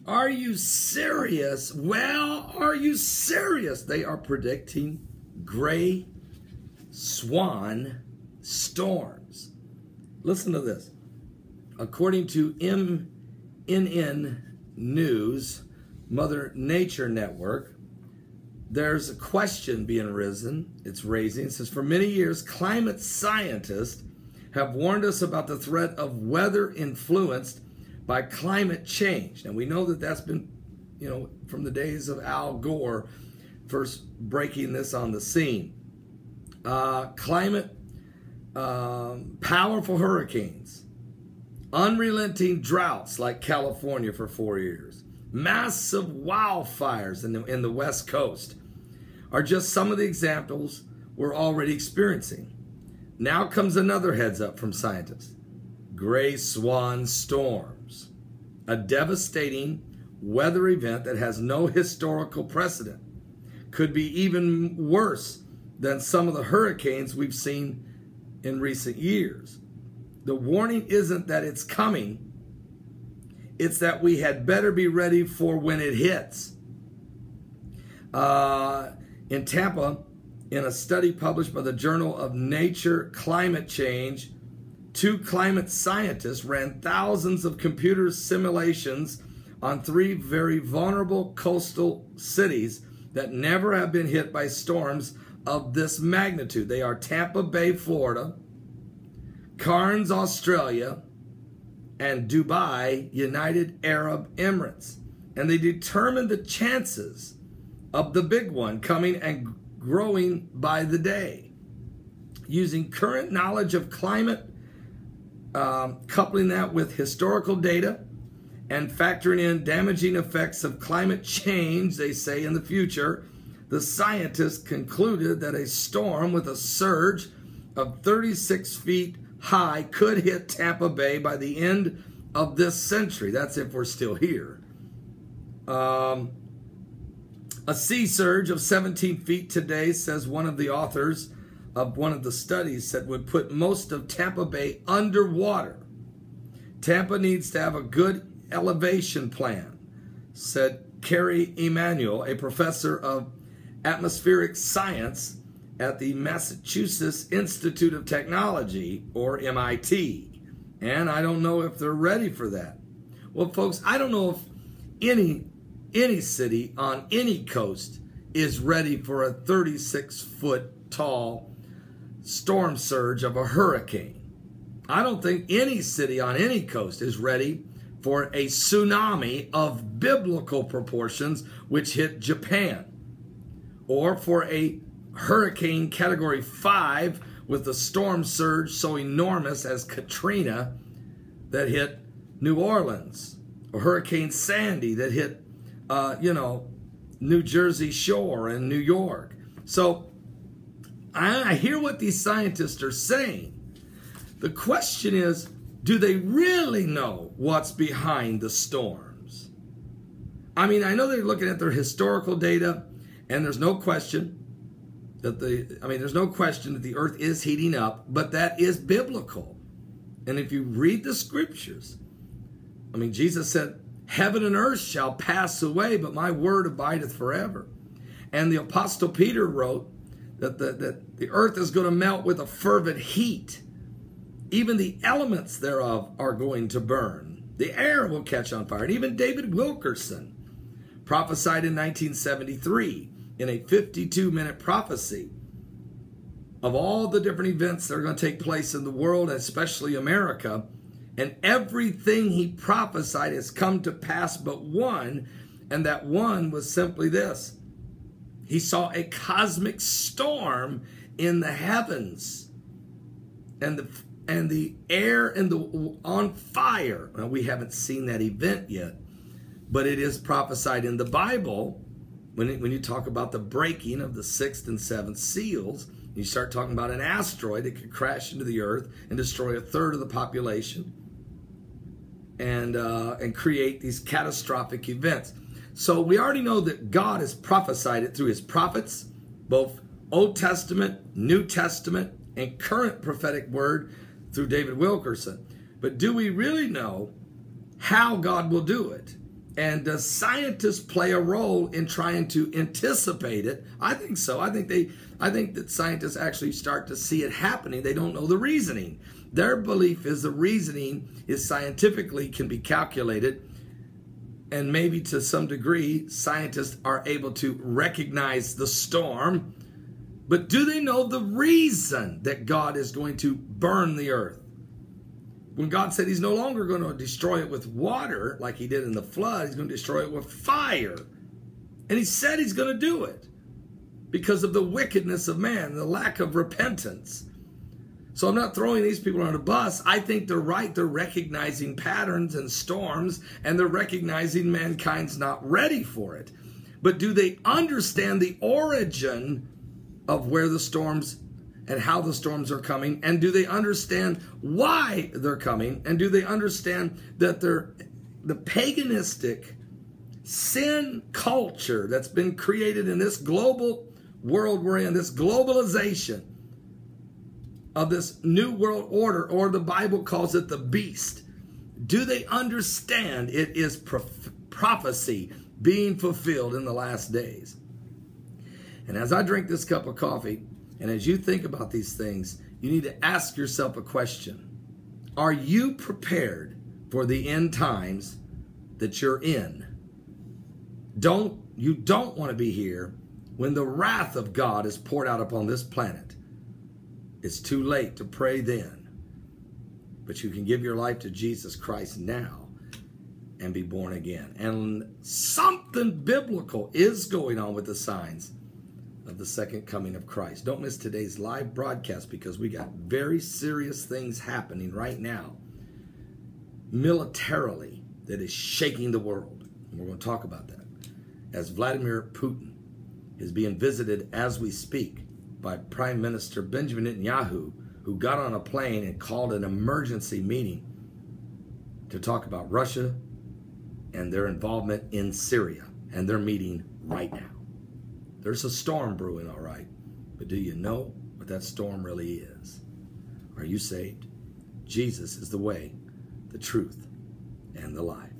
Are you serious? Well, are you serious? They are predicting gray swan storms. Listen to this. According to MNN News, Mother Nature Network, there's a question being raising. It says, for many years, climate scientists have warned us about the threat of weather influenced by climate change. And we know that that's been, from the days of Al Gore first breaking this on the scene. Powerful hurricanes, unrelenting droughts like California for 4 years, massive wildfires in the West Coast are just some of the examples we're already experiencing. Now comes another heads up from scientists. Gray swan storms, a devastating weather event that has no historical precedent. Could be even worse than some of the hurricanes we've seen in recent years. The warning isn't that it's coming, it's that we had better be ready for when it hits. In Tampa, in a study published by the Journal of Nature Climate Change, 2 climate scientists ran thousands of computer simulations on 3 very vulnerable coastal cities that never have been hit by storms of this magnitude. They are Tampa Bay, Florida, Cairns, Australia, and Dubai, United Arab Emirates. And they determined the chances of the big one coming and growing by the day. Using current knowledge of climate, coupling that with historical data, and factoring in damaging effects of climate change, they say, in the future, the scientists concluded that a storm with a surge of 36 feet high could hit Tampa Bay by the end of this century. That's if we're still here. A sea surge of 17 feet today, says one of the authors of one of the studies, said would put most of Tampa Bay underwater. Tampa needs to have a good elevation plan, said Carrie Emanuel, a professor of atmospheric science at the Massachusetts Institute of Technology, or MIT. And I don't know if they're ready for that. Well, folks, I don't know if any city on any coast is ready for a 36-foot tall storm surge of a hurricane. I don't think any city on any coast is ready for a tsunami of biblical proportions which hit Japan, or for a hurricane category 5 with a storm surge so enormous as Katrina that hit New Orleans, or Hurricane Sandy that hit New Jersey shore and New York. So I hear what these scientists are saying. The question is, do they really know what's behind the storms? I mean, I know they're looking at their historical data, and there's no question that the earth is heating up, but that is biblical. And if you read the scriptures, Jesus said, heaven and earth shall pass away, but my word abideth forever. And the Apostle Peter wrote that the earth is going to melt with a fervent heat. Even the elements thereof are going to burn. The air will catch on fire. And even David Wilkerson prophesied in 1973 in a 52-minute prophecy of all the different events that are going to take place in the world, especially America. And everything he prophesied has come to pass but one, and that one was simply this. He saw a cosmic storm in the heavens, and the air and on fire. Now, we haven't seen that event yet, but it is prophesied in the Bible. When you talk about the breaking of the 6th and 7th seals, you start talking about an asteroid that could crash into the earth and destroy 1/3 of the population, and create these catastrophic events. So we already know that God has prophesied it through his prophets, both Old Testament, New Testament, and current prophetic word through David Wilkerson. But do we really know how God will do it? And does scientists play a role in trying to anticipate it? I think so. I think that scientists actually start to see it happening. They don't know the reasoning. Their belief is the reasoning is scientifically can be calculated, and maybe to some degree scientists are able to recognize the storm. But do they know the reason that God is going to burn the earth? When God said he's no longer going to destroy it with water like he did in the flood, he's going to destroy it with fire. And he said he's going to do it because of the wickedness of man, the lack of repentance. So I'm not throwing these people on a bus. I think they're right. They're recognizing patterns and storms, and they're recognizing mankind's not ready for it. But do they understand the origin of where the storms and how the storms are coming? And do they understand why they're coming? And do they understand that the paganistic sin culture that's been created in this global world we're in, this globalization of this new world order, or the Bible calls it the beast? Do they understand it is prophecy being fulfilled in the last days? And as I drink this cup of coffee, and as you think about these things, you need to ask yourself a question. Are you prepared for the end times that you're in? You don't want to be here when the wrath of God is poured out upon this planet. It's too late to pray then. But you can give your life to Jesus Christ now and be born again. And something biblical is going on with the signs of the second coming of Christ. Don't miss today's live broadcast, because we got very serious things happening right now militarily that is shaking the world. And we're going to talk about that. As Vladimir Putin is being visited as we speak by Prime Minister Benjamin Netanyahu, who got on a plane and called an emergency meeting to talk about Russia and their involvement in Syria. And they're meeting right now. There's a storm brewing, all right. But do you know what that storm really is? Are you saved? Jesus is the way, the truth, and the life.